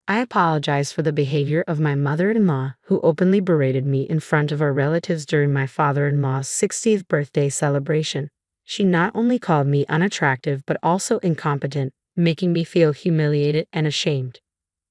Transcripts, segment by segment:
I apologized for the behavior of my mother-in-law, who openly berated me in front of our relatives during my father-in-law's 60th birthday celebration. She not only called me unattractive but also incompetent, making me feel humiliated and ashamed.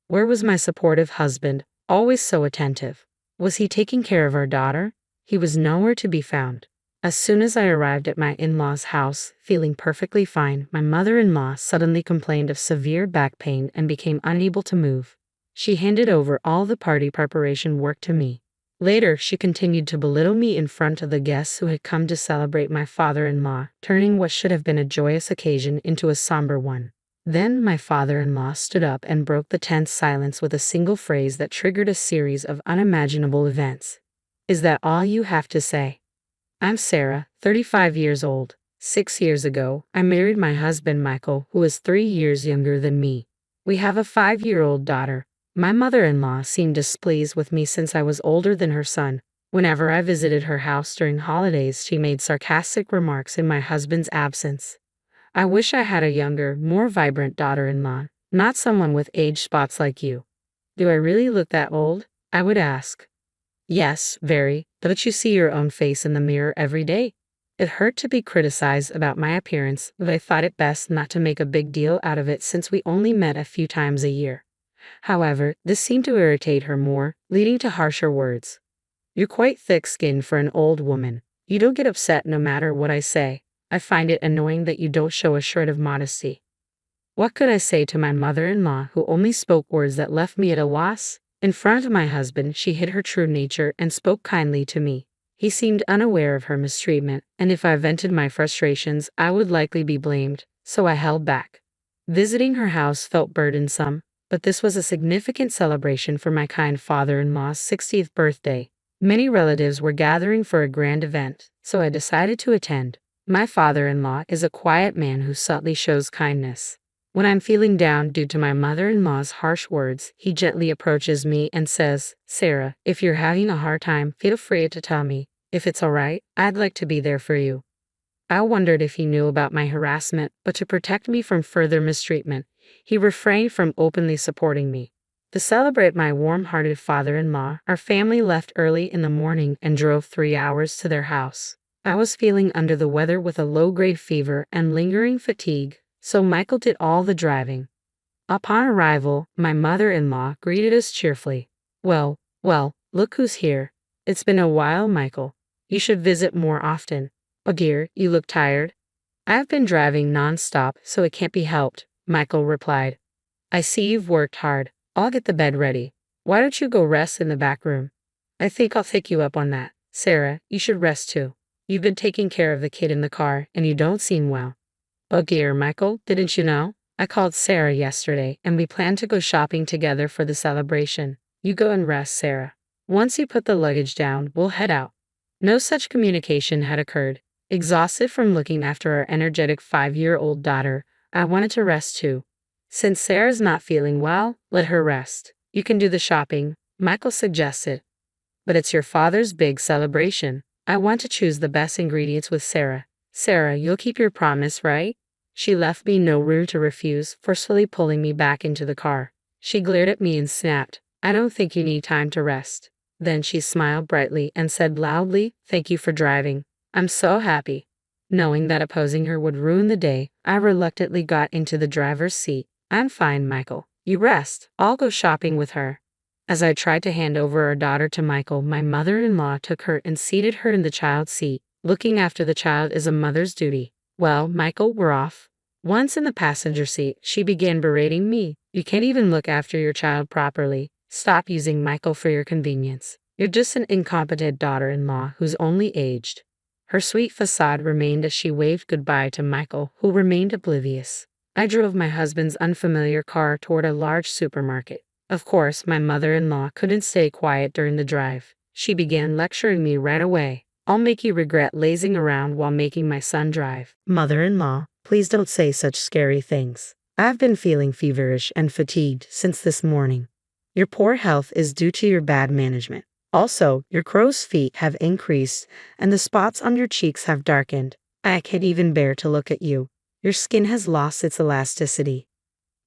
Where was my supportive husband, always so attentive? Was he taking care of our daughter? He was nowhere to be found. As soon as I arrived at my in-laws' house, feeling perfectly fine, my mother-in-law suddenly complained of severe back pain and became unable to move. She handed over all the party preparation work to me. Later, she continued to belittle me in front of the guests who had come to celebrate my father-in-law, turning what should have been a joyous occasion into a somber one. Then my father-in-law stood up and broke the tense silence with a single phrase that triggered a series of unimaginable events. "Is that all you have to say?" I'm Sarah, 35 years old. 6 years ago, I married my husband Michael, who is 3 years younger than me. We have a 5-year-old daughter. My mother-in-law seemed displeased with me since I was older than her son. Whenever I visited her house during holidays, she made sarcastic remarks in my husband's absence. I wish I had a younger, more vibrant daughter-in-law, not someone with age spots like you. Do I really look that old? I would ask. Yes, very. Don't you see your own face in the mirror every day? It hurt to be criticized about my appearance, but I thought it best not to make a big deal out of it since we only met a few times a year. However, this seemed to irritate her more, leading to harsher words. You're quite thick-skinned for an old woman. You don't get upset no matter what I say. I find it annoying that you don't show a shred of modesty. What could I say to my mother-in-law, who only spoke words that left me at a loss? In front of my husband, she hid her true nature and spoke kindly to me. He seemed unaware of her mistreatment, and if I vented my frustrations, I would likely be blamed, so I held back. Visiting her house felt burdensome, but this was a significant celebration for my kind father-in-law's 60th birthday. Many relatives were gathering for a grand event, so I decided to attend. My father-in-law is a quiet man who subtly shows kindness. When I'm feeling down due to my mother-in-law's harsh words, he gently approaches me and says, "Sarah, if you're having a hard time, feel free to tell me. If it's alright, I'd like to be there for you." I wondered if he knew about my harassment, but to protect me from further mistreatment, he refrained from openly supporting me. To celebrate my warm-hearted father-in-law, our family left early in the morning and drove 3 hours to their house. I was feeling under the weather with a low-grade fever and lingering fatigue, so Michael did all the driving. Upon arrival, my mother-in-law greeted us cheerfully. Well, look who's here. It's been a while, Michael. You should visit more often. Oh dear, you look tired. I've been driving non-stop, so it can't be helped, Michael replied. I see you've worked hard. I'll get the bed ready. Why don't you go rest in the back room? I think I'll take you up on that. Sarah, you should rest too. You've been taking care of the kid in the car, and you don't seem well. Oh dear, Michael, didn't you know? I called Sarah yesterday, and we planned to go shopping together for the celebration. You go and rest, Sarah. Once you put the luggage down, we'll head out. No such communication had occurred. Exhausted from looking after our energetic 5-year-old daughter, I wanted to rest too. Since Sarah's not feeling well, let her rest. You can do the shopping, Michael suggested. But it's your father's big celebration. I want to choose the best ingredients with Sarah. Sarah, you'll keep your promise, right? She left me no room to refuse, forcefully pulling me back into the car. She glared at me and snapped, "I don't think you need time to rest." Then she smiled brightly and said loudly, "Thank you for driving. I'm so happy." Knowing that opposing her would ruin the day, I reluctantly got into the driver's seat. "I'm fine, Michael. You rest. I'll go shopping with her." As I tried to hand over our daughter to Michael, my mother-in-law took her and seated her in the child's seat. Looking after the child is a mother's duty. "Well, Michael, we're off." Once in the passenger seat, she began berating me. "You can't even look after your child properly. Stop using Michael for your convenience. You're just an incompetent daughter-in-law who's only aged." Her sweet facade remained as she waved goodbye to Michael, who remained oblivious. I drove my husband's unfamiliar car toward a large supermarket. Of course, my mother-in-law couldn't stay quiet during the drive. She began lecturing me right away. "I'll make you regret lazing around while making my son drive." "Mother-in-law, please don't say such scary things. I've been feeling feverish and fatigued since this morning. Your poor health is due to your bad management. Also, your crow's feet have increased and the spots on your cheeks have darkened. I can't even bear to look at you. Your skin has lost its elasticity."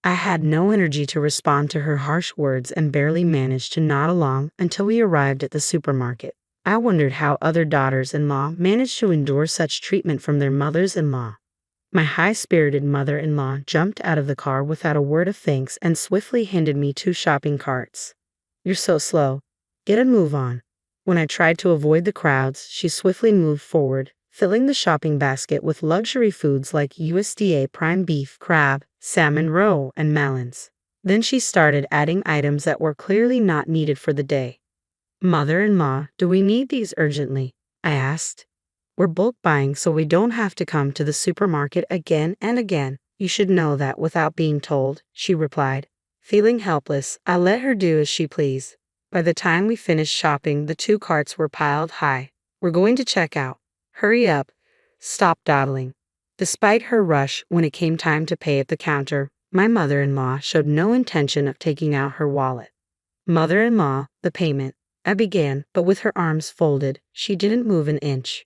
I had no energy to respond to her harsh words and barely managed to nod along until we arrived at the supermarket. I wondered how other daughters-in-law managed to endure such treatment from their mothers-in-law. My high-spirited mother-in-law jumped out of the car without a word of thanks and swiftly handed me 2 shopping carts. "You're so slow. Get a move on." When I tried to avoid the crowds, she swiftly moved forward, filling the shopping basket with luxury foods like USDA prime beef, crab, salmon roe, and melons. Then she started adding items that were clearly not needed for the day. "Mother-in-law, do we need these urgently?" I asked. "We're bulk buying so we don't have to come to the supermarket again and again. You should know that without being told," she replied. Feeling helpless, I let her do as she pleased. By the time we finished shopping, the 2 carts were piled high. "We're going to check out. Hurry up. Stop dawdling." Despite her rush, when it came time to pay at the counter, my mother-in-law showed no intention of taking out her wallet. "Mother-in-law, the payment," I began, but with her arms folded, she didn't move an inch.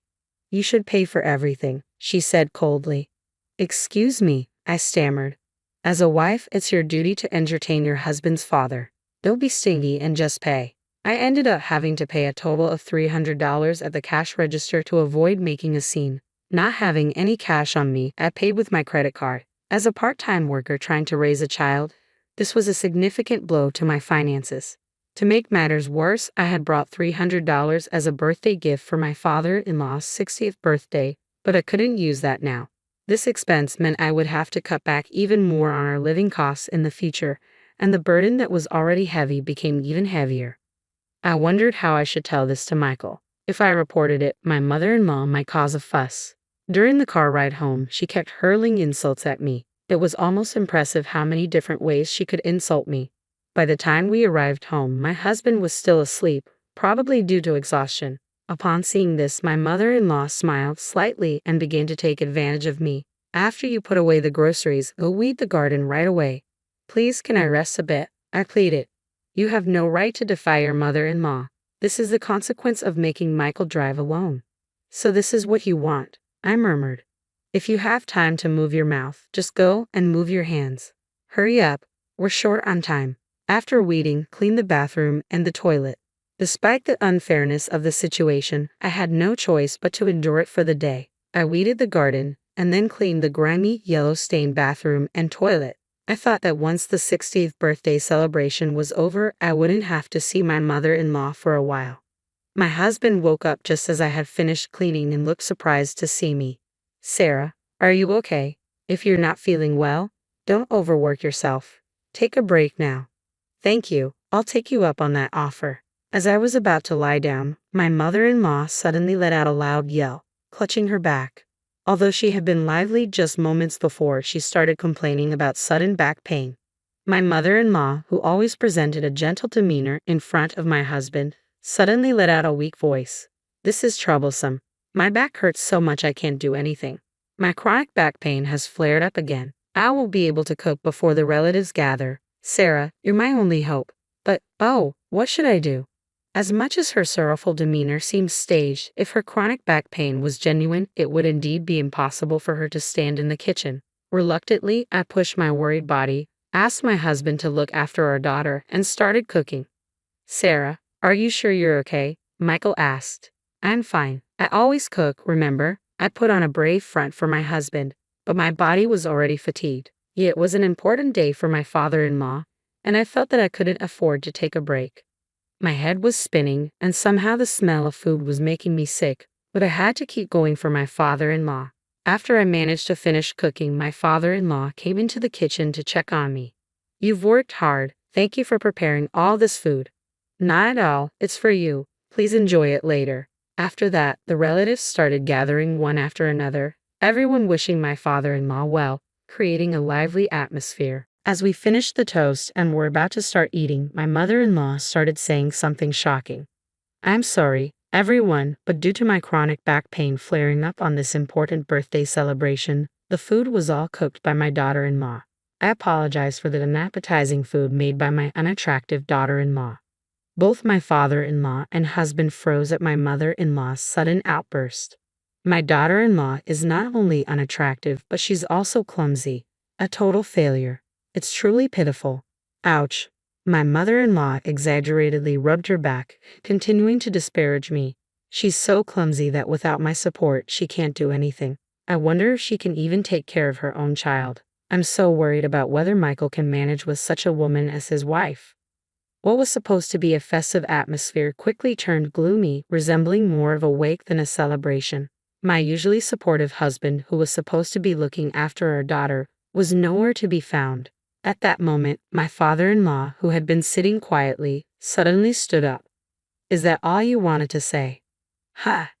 "You should pay for everything," she said coldly. "Excuse me," I stammered. "As a wife, it's your duty to entertain your husband's father. Don't be stingy and just pay." I ended up having to pay a total of $300 at the cash register to avoid making a scene. Not having any cash on me, I paid with my credit card. As a part-time worker trying to raise a child, this was a significant blow to my finances. To make matters worse, I had brought $300 as a birthday gift for my father-in-law's 60th birthday, but I couldn't use that now. This expense meant I would have to cut back even more on our living costs in the future, and the burden that was already heavy became even heavier. I wondered how I should tell this to Michael. If I reported it, my mother-in-law might cause a fuss. During the car ride home, she kept hurling insults at me. It was almost impressive how many different ways she could insult me. By the time we arrived home, my husband was still asleep, probably due to exhaustion. Upon seeing this, my mother-in-law smiled slightly and began to take advantage of me. "After you put away the groceries, go weed the garden right away. Please, can I rest a bit?" I pleaded. "You have no right to defy your mother-in-law. This is the consequence of making Michael drive alone." "So this is what you want," I murmured. "If you have time to move your mouth, just go and move your hands. Hurry up, we're short on time." After weeding, cleaned the bathroom and the toilet. Despite the unfairness of the situation, I had no choice but to endure it for the day. I weeded the garden, and then cleaned the grimy, yellow-stained bathroom and toilet. I thought that once the 60th birthday celebration was over, I wouldn't have to see my mother-in-law for a while. My husband woke up just as I had finished cleaning and looked surprised to see me. "Sarah, are you okay? If you're not feeling well, don't overwork yourself. Take a break now." "Thank you, I'll take you up on that offer." As I was about to lie down, my mother-in-law suddenly let out a loud yell, clutching her back. Although she had been lively just moments before, she started complaining about sudden back pain. My mother-in-law, who always presented a gentle demeanor in front of my husband, suddenly let out a weak voice. "This is troublesome. My back hurts so much I can't do anything. My chronic back pain has flared up again. I won't be able to cook before the relatives gather. Sarah, you're my only hope." "But, oh, what should I do?" As much as her sorrowful demeanor seemed staged, if her chronic back pain was genuine, it would indeed be impossible for her to stand in the kitchen. Reluctantly, I pushed my worried body, asked my husband to look after our daughter, and started cooking. "Sarah, are you sure you're okay?" Michael asked. "I'm fine. I always cook, remember?" I put on a brave front for my husband, but my body was already fatigued. Yet it was an important day for my father-in-law, and I felt that I couldn't afford to take a break. My head was spinning, and somehow the smell of food was making me sick, but I had to keep going for my father-in-law. After I managed to finish cooking, my father-in-law came into the kitchen to check on me. "You've worked hard. Thank you for preparing all this food." "Not at all. It's for you. Please enjoy it later." After that, the relatives started gathering one after another, everyone wishing my father-in-law well, creating a lively atmosphere. As we finished the toast and were about to start eating, my mother-in-law started saying something shocking. "I'm sorry, everyone, but due to my chronic back pain flaring up on this important birthday celebration, the food was all cooked by my daughter-in-law. I apologize for the unappetizing food made by my unattractive daughter-in-law." Both my father-in-law and husband froze at my mother-in-law's sudden outburst. My daughter-in-law is not only unattractive, but she's also clumsy, a total failure. It's truly pitiful. Ouch. My mother-in-law exaggeratedly rubbed her back, continuing to disparage me. She's so clumsy that without my support, she can't do anything. I wonder if she can even take care of her own child. I'm so worried about whether Michael can manage with such a woman as his wife. What was supposed to be a festive atmosphere quickly turned gloomy, resembling more of a wake than a celebration. My usually supportive husband, who was supposed to be looking after our daughter, was nowhere to be found. At that moment, my father-in-law, who had been sitting quietly, suddenly stood up. Is that all you wanted to say? Ha!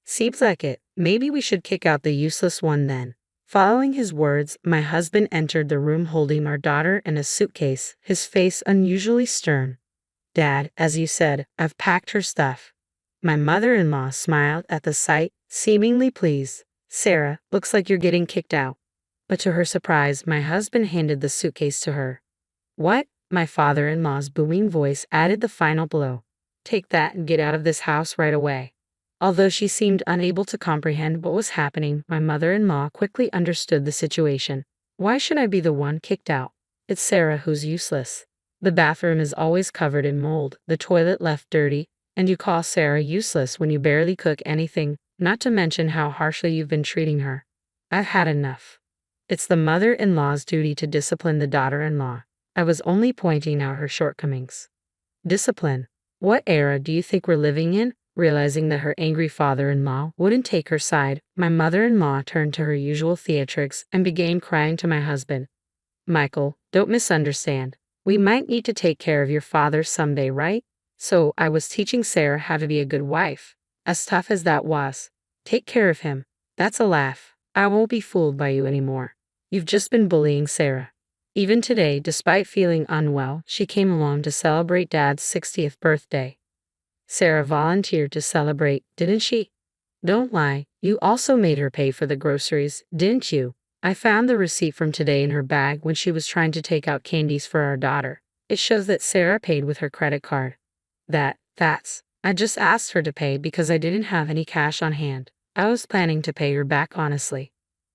Seems like it. Maybe we should kick out the useless one then. Following his words, my husband entered the room holding our daughter and a suitcase, his face unusually stern. Dad, as you said, I've packed her stuff. My mother-in-law smiled at the sight, seemingly pleased. Sarah, looks like you're getting kicked out. But to her surprise, my husband handed the suitcase to her. What? My father-in-law's booming voice added the final blow. Take that and get out of this house right away. Although she seemed unable to comprehend what was happening, my mother-in-law quickly understood the situation. Why should I be the one kicked out? It's Sarah who's useless. The bathroom is always covered in mold, the toilet left dirty, and you call Sarah useless when you barely cook anything, not to mention how harshly you've been treating her. I've had enough. It's the mother-in-law's duty to discipline the daughter-in-law. I was only pointing out her shortcomings. Discipline? What era do you think we're living in? Realizing that her angry father-in-law wouldn't take her side, my mother-in-law turned to her usual theatrics and began crying to my husband. Michael, don't misunderstand. We might need to take care of your father someday, right? So I was teaching Sarah how to be a good wife. As tough as that was. Take care of him. That's a laugh. I won't be fooled by you anymore. You've just been bullying Sarah. Even today, despite feeling unwell, she came along to celebrate Dad's 60th birthday. Sarah volunteered to celebrate, didn't she? Don't lie, you also made her pay for the groceries, didn't you? I found the receipt from today in her bag when she was trying to take out candies for our daughter. It shows that Sarah paid with her credit card. I just asked her to pay because I didn't have any cash on hand. I was planning to pay her back honestly.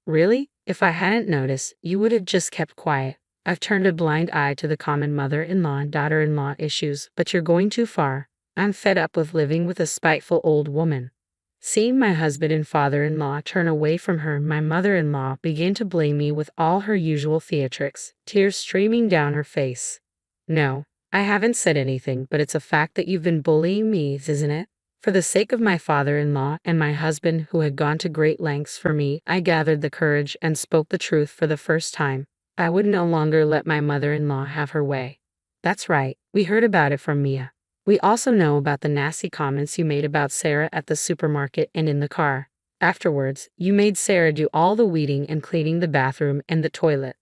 Really? If I hadn't noticed, you would have just kept quiet. I've turned a blind eye to the common mother-in-law and daughter-in-law issues, but you're going too far. I'm fed up with living with a spiteful old woman. Seeing my husband and father-in-law turn away from her, my mother-in-law began to blame me with all her usual theatrics, tears streaming down her face. No, I haven't said anything, but it's a fact that you've been bullying me, isn't it? For the sake of my father-in-law and my husband, who had gone to great lengths for me, I gathered the courage and spoke the truth for the first time. I would no longer let my mother-in-law have her way. That's right, we heard about it from Mia. We also know about the nasty comments you made about Sarah at the supermarket and in the car. Afterwards, you made Sarah do all the weeding and cleaning the bathroom and the toilet.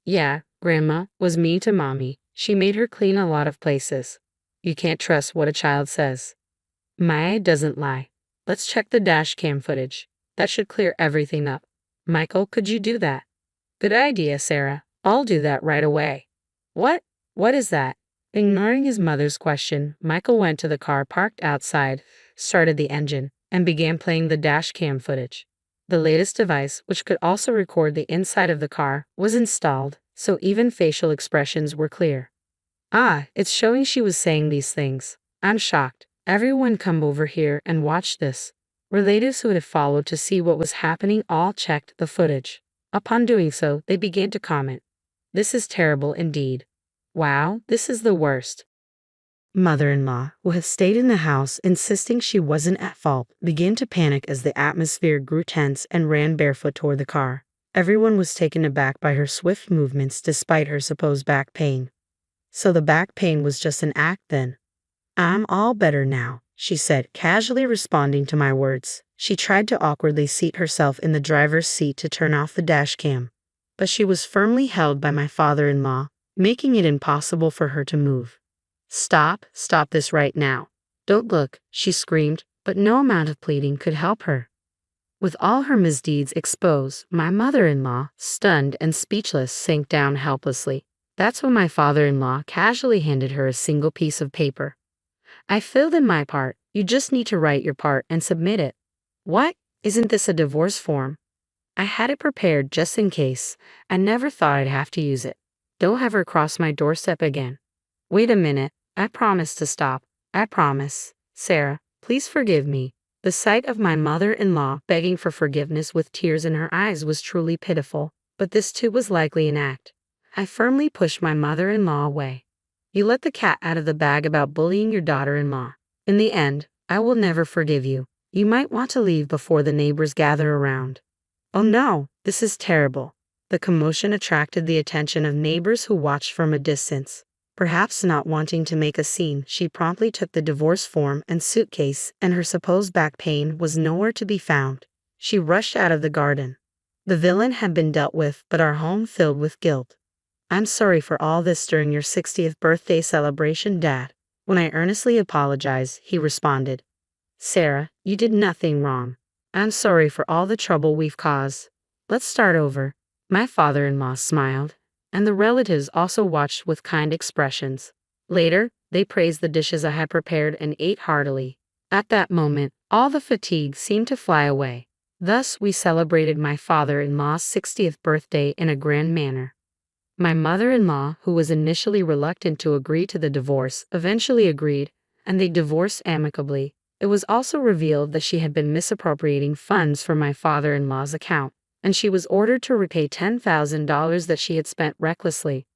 Yeah, Grandma was mean to Mommy. She made her clean a lot of places. You can't trust what a child says. Maya doesn't lie. Let's check the dash cam footage. That should clear everything up. Michael, could you do that? Good idea, Sarah. I'll do that right away. What? What is that? Ignoring his mother's question, Michael went to the car parked outside, started the engine, and began playing the dash cam footage. The latest device, which could also record the inside of the car, was installed, so even facial expressions were clear. Ah, it's showing she was saying these things. I'm shocked. Everyone come over here and watch this. Relatives who had followed to see what was happening all checked the footage. Upon doing so, they began to comment. This is terrible indeed. Wow, this is the worst. Mother-in-law, who had stayed in the house insisting she wasn't at fault, began to panic as the atmosphere grew tense and ran barefoot toward the car. Everyone was taken aback by her swift movements despite her supposed back pain. So the back pain was just an act then. I'm all better now, she said, casually responding to my words. She tried to awkwardly seat herself in the driver's seat to turn off the dash cam. But she was firmly held by my father-in-law, making it impossible for her to move. Stop this right now. Don't look, she screamed, but no amount of pleading could help her. With all her misdeeds exposed, my mother-in-law, stunned and speechless, sank down helplessly. That's when my father-in-law casually handed her a single piece of paper. I filled in my part. You just need to write your part and submit it. What? Isn't this a divorce form? I had it prepared just in case. I never thought I'd have to use it. Don't have her cross my doorstep again. Wait a minute, I promise to stop. I promise. Sarah, please forgive me. The sight of my mother-in-law begging for forgiveness with tears in her eyes was truly pitiful, but this too was likely an act. I firmly pushed my mother-in-law away. You let the cat out of the bag about bullying your daughter-in-law. In the end, I will never forgive you. You might want to leave before the neighbors gather around. Oh no, this is terrible. The commotion attracted the attention of neighbors who watched from a distance. Perhaps not wanting to make a scene, she promptly took the divorce form and suitcase, and her supposed back pain was nowhere to be found. She rushed out of the garden. The villain had been dealt with, but our home filled with guilt. I'm sorry for all this during your 60th birthday celebration, Dad. When I earnestly apologized, he responded, Sarah, you did nothing wrong. I'm sorry for all the trouble we've caused. Let's start over. My father-in-law smiled, and the relatives also watched with kind expressions. Later, they praised the dishes I had prepared and ate heartily. At that moment, all the fatigue seemed to fly away. Thus, we celebrated my father-in-law's 60th birthday in a grand manner. My mother-in-law, who was initially reluctant to agree to the divorce, eventually agreed, and they divorced amicably. It was also revealed that she had been misappropriating funds from my father-in-law's account, and she was ordered to repay $10,000 that she had spent recklessly.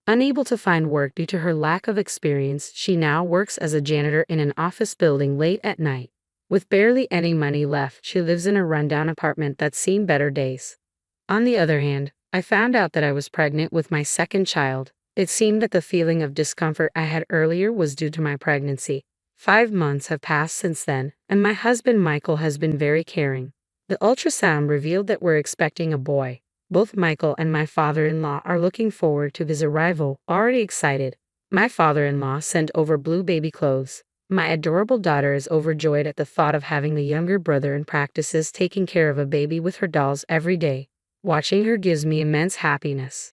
Unable to find work due to her lack of experience, she now works as a janitor in an office building late at night. With barely any money left, she lives in a rundown apartment that's seen better days. On the other hand, I found out that I was pregnant with my second child. It seemed that the feeling of discomfort I had earlier was due to my pregnancy. 5 months have passed since then, and my husband Michael has been very caring. The ultrasound revealed that we're expecting a boy. Both Michael and my father-in-law are looking forward to his arrival, already excited. My father-in-law sent over blue baby clothes. My adorable daughter is overjoyed at the thought of having a younger brother and practices taking care of a baby with her dolls every day. Watching her gives me immense happiness.